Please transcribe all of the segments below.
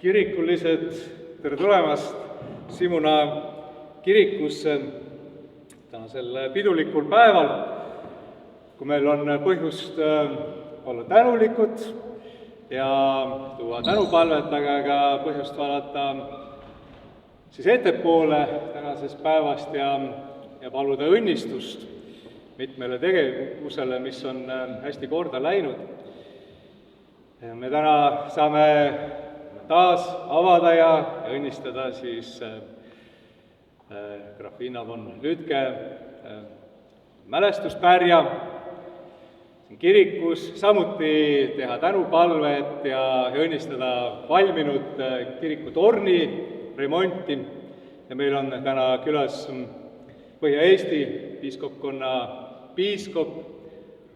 kirikulised, tere tulemast Simuna kirikusse tänasel pidulikul päeval, kui meil on põhjust olla tänulikud ja tuua tänupalvet, aga ka põhjust vaadata siis ettepoole tänasest päevast ja paluda õnnistust mitmele tegevusele, mis on hästi korda läinud. Me täna saame taas avada ja õnnistada siis Grafina von Lüdtke mälestuspärja siin kirikus, samuti teha tänupalvet ja õnnistada valminud kirikutorni remonti. Ja meil on täna külas Põhja-Eesti piiskopkonna piiskop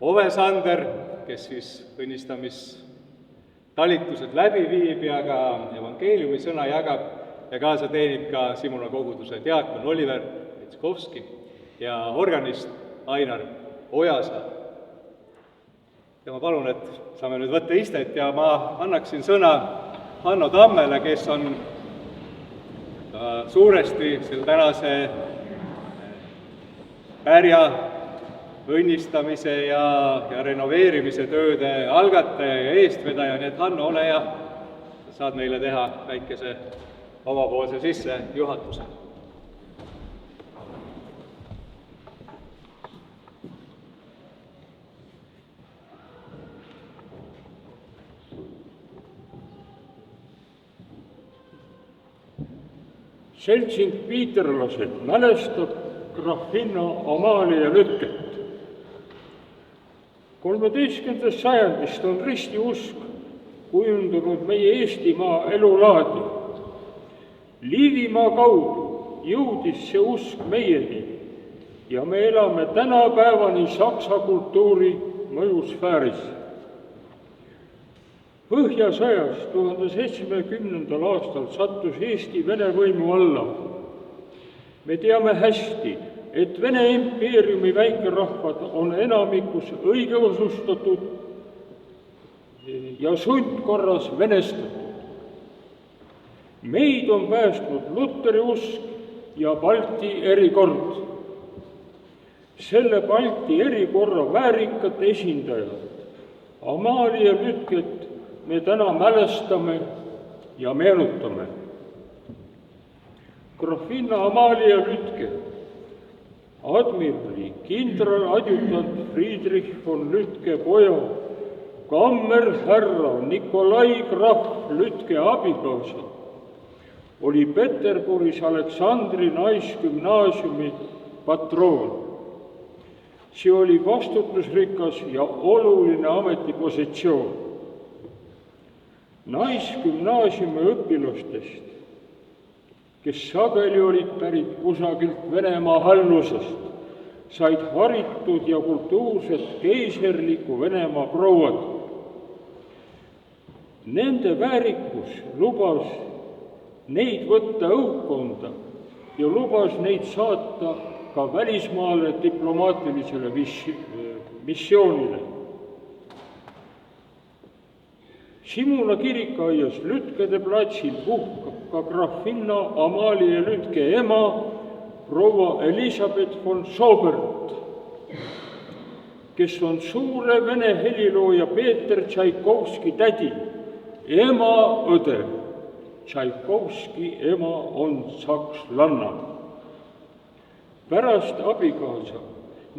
Ove Sander, kes siis õnnistamistalitused läbi viib ja ka evangeeliumi sõna jagab ja kaasa teenib ka Simuna koguduse diakon Oliver Vetskovski ja organist Ainar Ojasaar. Ja ma palun, et saame nüüd võtta istet ja ma annaksin sõna Hanno Tammele, kes on suuresti selle tänase pärja õnnistamise ja renoveerimise tööde algataja ja eestvedaja, nii et Hanno, ole hea, saad meile teha väikese omapoolse sissejuhatuse. Seltsing piiterlased mälestab Grafina Amalia Lüdtket. 13. sajandist on ristiusk kujundunud meie Eestimaa elulaadi. Liivimaa kaudu jõudis see usk meieni ja me elame tänapäevani saksa kultuuri mõjusfääris. Põhjasõjas 1070. aastal sattus Eesti Vene võimu alla. Me teame hästi, et Vene impeeriumi väikerahvad on enamikus õigeusustatud ja sundkorras venestatud. Meid on päästnud Luteri usk ja Balti erikord. Selle Balti erikorra väärikad esindajad Amalia Lüdtket me täna mälestame ja meenutame. Grafina Amalia Lüdtke, admirali kindraladjutant Friedrich von Lüdtke poja, kammerhärra Nikolai Graf Lüdtke abikaasa, oli Peterburis Aleksandri naisgümnaasiumi patroon. See oli vastutusrikas ja oluline ametipositsioon. Naisgümnaasiumi õpilastest, kes sageli olid pärit kusagilt Venemaa hallusest, said haritud ja kultuurset keiserliku Venemaa prouad. Nende väärikus lubas neid võtta õukonda ja lubas neid saata ka välismaale diplomaatilisele missioonile. Simuna kirikuaias Lüdtkede platsil puhkab ka Grafina Amalia Lüdtke ema, proua Elisabeth von Sobert, kes on suure vene helilooja Peeter Tšaikovski tädi, ema õde. Tšaikovski ema on sakslanna. Pärast abikaasa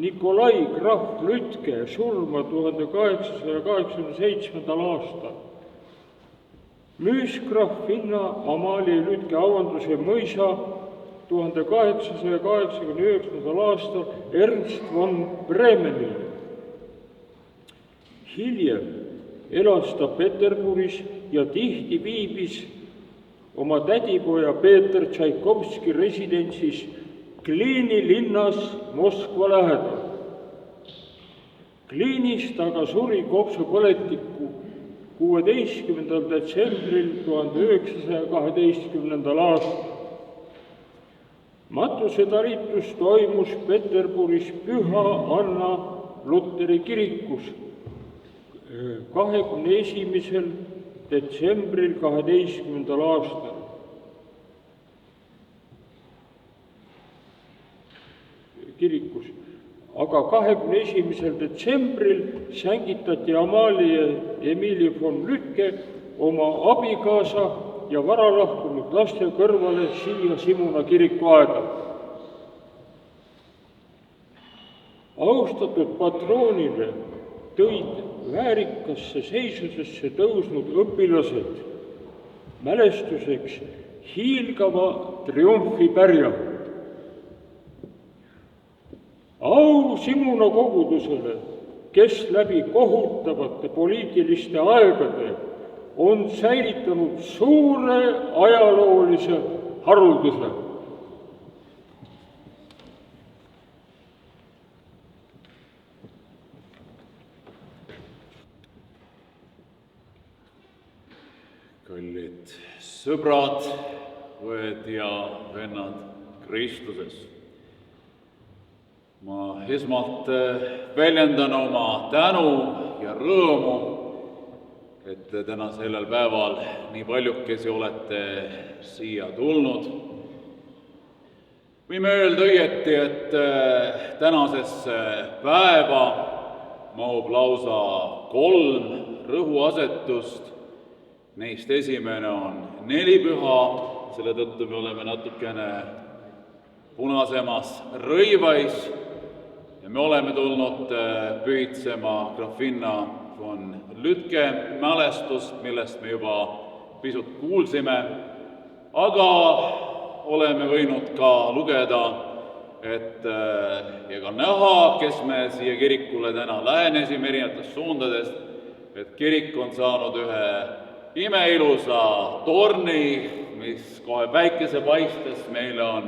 Nikolai Graf Lüdtke surma 1887. aastal müüs Grafina Amalia Lüdtke avanduse mõisa 1889. aastal Ernst von Bremenile. Hiljem elas ta Peterburis ja tihti viibis oma tädipoja Peeter Tšaikovski residentsis Kliini linnas Moskva lähedal. Kliinis ta aga suri kopsupõletiku 16. detsembril 1912. aastal. Matusetaritus toimus Peterburis Püha Anna Luteri kirikus 21. detsembril 12. aastal. Kirikus. Aga 21. detsembril sängitati Amalie Emilie von Lütke oma abikaasa ja varalahkunud laste kõrvale siia Simuna kiriku aeda. Austatud patroonile tõid väärikasse seisusesse tõusnud õpilased mälestuseks hiilgava triumfipärja. Au Simuna kogudusele, kes läbi kohutavate poliitiliste aegade on säilitanud suure ajaloolise harulduse. Kallid sõbrad, õed ja vennad Kristuses. Ma esmalt väljendan oma tänu ja rõõmu, et te täna sellel päeval nii paljukesi olete siia tulnud. Võime öelda õieti, et tänasesse päeva mahub lausa 3 rõhuasetust. Neist esimene on nelipüha, selle tõttu me oleme natukene punasemas rõivais ja me oleme tulnud pühitsema Grafinna von Lütke mälestust, millest me juba pisut kuulsime, aga oleme võinud ka lugeda, et ja ka näha, kes me siia kirikule täna lähenesime erinevatest suundadest, et kirik on saanud ühe imeilusa torni, mis kohe päikese paistes meile on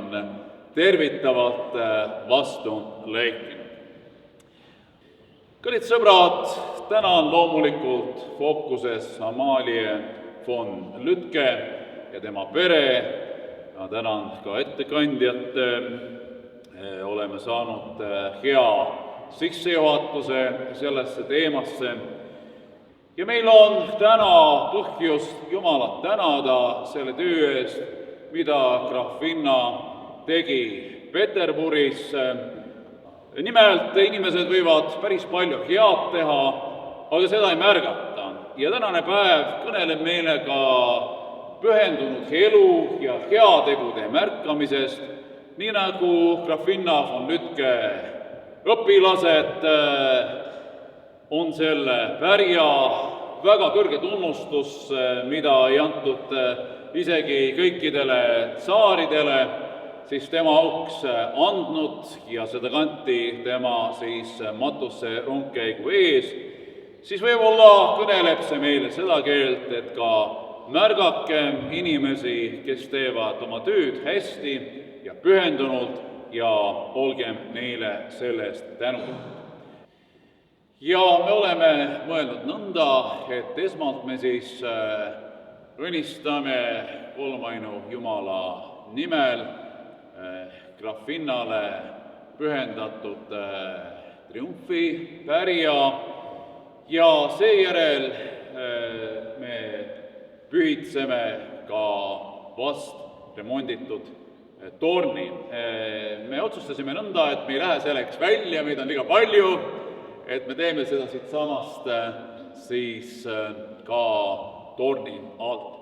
tervitavalt vastu leikinud. Kallid sõbrad, täna on loomulikult fookuses Amalie von Lütke ja tema pere. Ma tänan ka ettekandjat, oleme saanud hea sissejuhatuse sellesse teemasse. Ja meil on täna põhjust Jumalat tänada selle töö eest, mida Grafinna tegi Peterburis. Nimelt, inimesed võivad päris palju head teha, aga seda ei märgata. Ja tänane päev kõneleb meile ka pühendunud elu ja heategude märkamisest, nii nagu Grafinna von Lütke õpilased on selle pärja väga kõrge tunnustus, mida ei antud isegi kõikidele tsaaridele, siis tema auks andnud ja seda kanti tema siis matusse rongkäigu ees, siis võib-olla kõneleb see meile seda keelt, et ka märgakem inimesi, kes teevad oma tööd hästi ja pühendunult ja olgem neile selle eest tänulikud. Ja me oleme mõelnud nõnda, et esmalt me siis õnnistame kolmainu Jumala nimel Grafinnale pühendatud triumfipärja ja seejärel me pühitseme ka vast remonditud torni. Me otsustasime nõnda, et me ei lähe selleks välja, meid on liiga palju, et me teeme seda siit samast siis ka torni alt.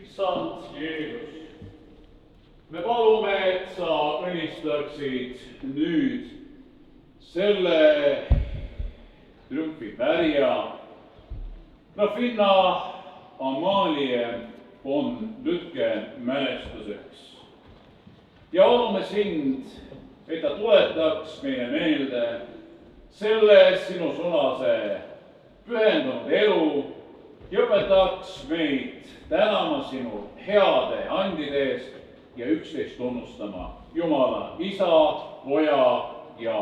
Issand Jeesus, me palume, et sa õnnistaksid nüüd selle triumfipärja Grafinna Amalie von Lütke mälestuseks. Ja palume sind, et ta tuletaks meile meelde selle sinu sõnase pühendunud elu ja õpetaks meid tänama sinu heade andide eest ja üksteist tunnustama Jumala Isa, Poja ja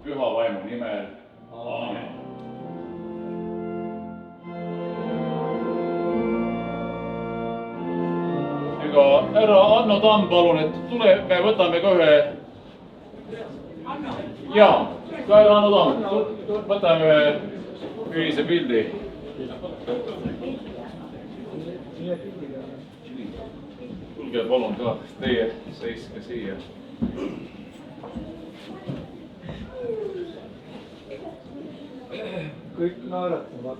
Püha Vaimu nimel. Aamen. härra Anno Tamm, palun, et tule, me võtame ka ühe. Jaa, ka härra Anno Tamm, võtame ühe ühise pildi. Tulge palun ka, teie seiske siia. Kõik naeratavad.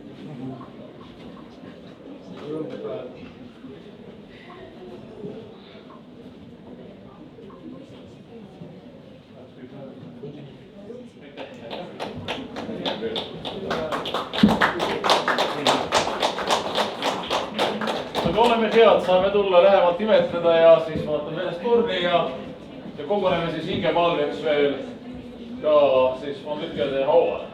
Aga oleme head, saame tulla lähemalt imetleda ja siis vaatame ennast torni ja koguneme siis hingepalveks veel ka siis von Lütkede hauale.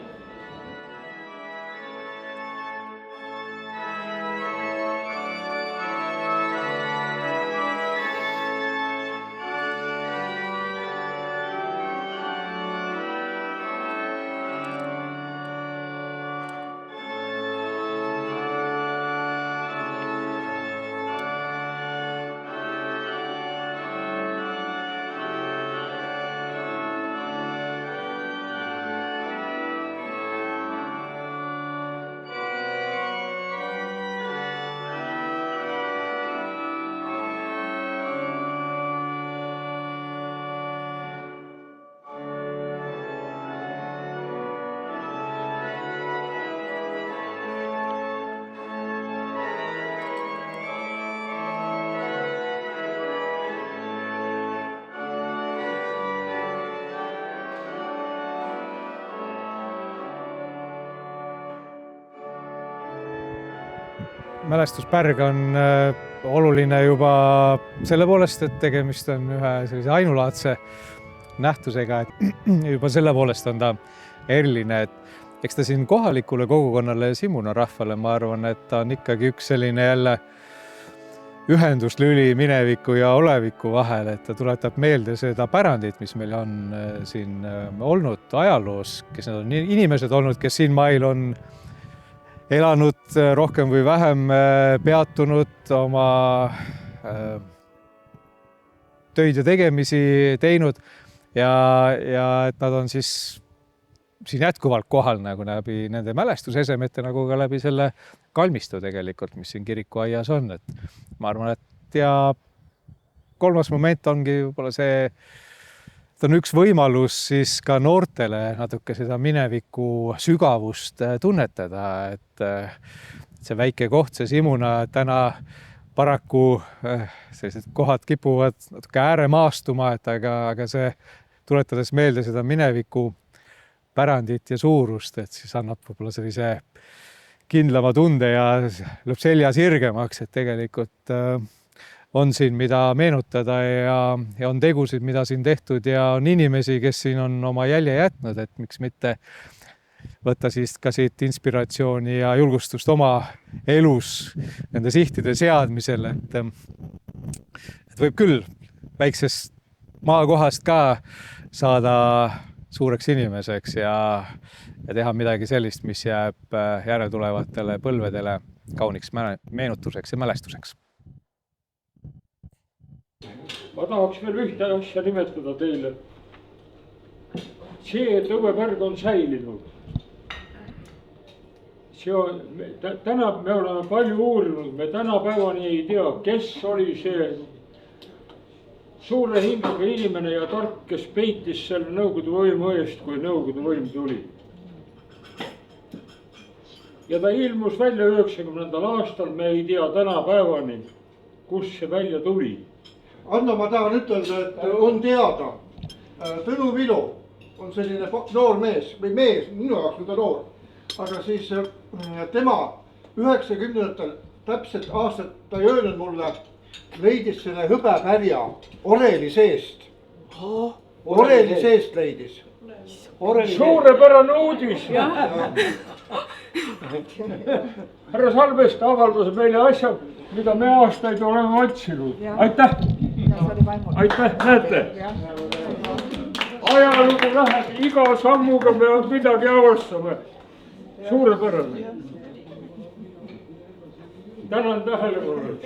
Mälestuspärg on oluline juba selle poolest, et tegemist on ühe sellise ainulaadse nähtusega, et juba selle poolest on ta eriline, et eks ta siin kohalikule kogukonnale ja Simuna rahvale, ma arvan, et ta on ikkagi üks selline jälle ühenduslüli mineviku ja oleviku vahel, et ta tuletab meelde seda pärandit, mis meil on siin olnud ajaloos, kes need on inimesed olnud, kes siin mail on elanud rohkem või vähem, peatunud oma töid ja tegemisi teinud ja et nad on siis siin jätkuvalt kohal nagu läbi nende mälestusesemete, nagu ka läbi selle kalmistu tegelikult, mis siin kirikuaias on. Et ma arvan, et ja kolmas moment ongi võib-olla see, et on üks võimalus siis ka noortele natuke seda mineviku sügavust tunnetada, et see väike koht, see Simuna, täna paraku sellised kohad kipuvad natuke ääremaastuma, et aga see tuletades meelde seda mineviku pärandit ja suurust, et siis annab võib-olla sellise kindlama tunde ja lööb selja sirgemaks, et tegelikult on siin, mida meenutada ja on tegusid, mida siin tehtud ja on inimesi, kes siin on oma jälje jätnud, et miks mitte võtta siis ka siit inspiratsiooni ja julgustust oma elus nende sihtide seadmisel, et võib küll väiksest maakohast ka saada suureks inimeseks ja teha midagi sellist, mis jääb järeltulevatele põlvedele kauniks meenutuseks ja mälestuseks. Ma tahaks veel ühte asja nimetada teile. See, et Õuepärg on säilinud. Täna me oleme palju uurinud, me tänapäevani ei tea, kes oli see suure hingega inimene ja tark, kes peitis selle Nõukogude võimu eest, kui Nõukogude võim tuli. Ja ta ilmus välja 90. aastal, me ei tea tänapäevani, kus see välja tuli. Anna, ma tahan ütelda, et on teada, Tõnu Vilu on selline noor mees, või mees, minu jaoks on ta noor, aga siis tema 90-ndatel täpselt aastat ta ei öelnud mulle, leidis selle hõbepärja oreli seest. Oreli seest leidis. Suurepärane uudis. Härra Salvest avaldas meile asja, mida me aastaid oleme otsinud. Aitäh! Aitäh, näete! Ajalugu läheb, iga sammuga me midagi avastame. Suurepärane. Tänan tähelepanu.